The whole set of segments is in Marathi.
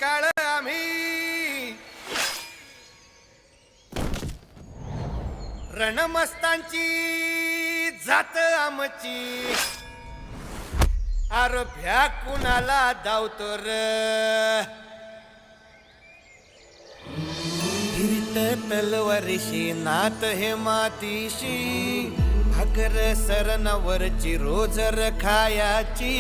काळ आम्ही रणमस्तांची जात आमची अरे भ्या कुणाला धावतो र फिरत तलवारीशी नात हे मातीशी भाकर सरणावरची रोजर खायाची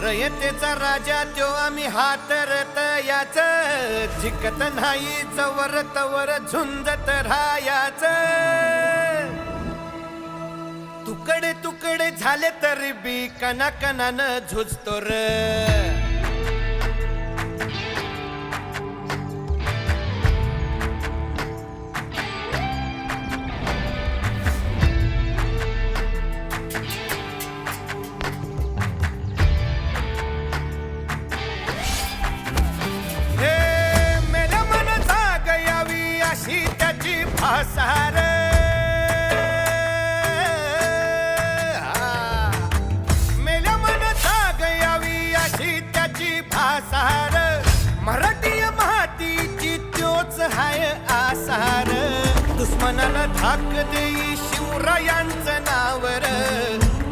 रयतेचा राजा त्यो आम्ही हातरत याच जिकत नाही जवर तवर झुंजत राहायाच तुकडे तुकडे झाले तरी बी कणाकणानं झुजतो र भासार मेल्या मन जाग यावी अशी त्याची भासार मराठी मातीची त्योच हाय आसार दुश्मनाला धाक देई शिवरायांचं नावर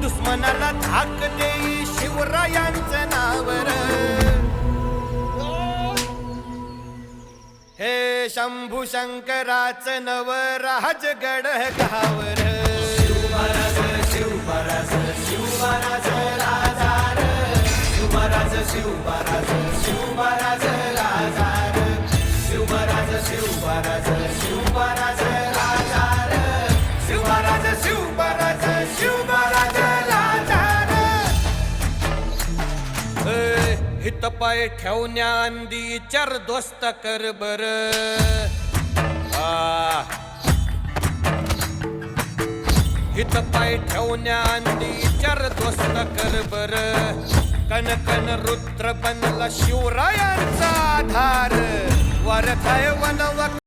दुश्मनाला धाक देई शिवरायांचं नावर हे शंभू शंकराचं नव राजगड गावर शिवमहाराज शिवमहाराज शिवमहाराज राजार शिवमहाराज शिवमहाराज शिवमहाराज राजार शिवमहाराज शिवमहाराज शिवमहाराज राजार शिवमहाराज शिवमहाराज शिवमहाराज राजार हित पाय ठेवण्या अंदी चार दोस्त कर बर हित पाय ठेवण्या अंदी चार दोस्त कर बर कन कन रुद्र बनला शिवरायांचा आधार वर काय वनव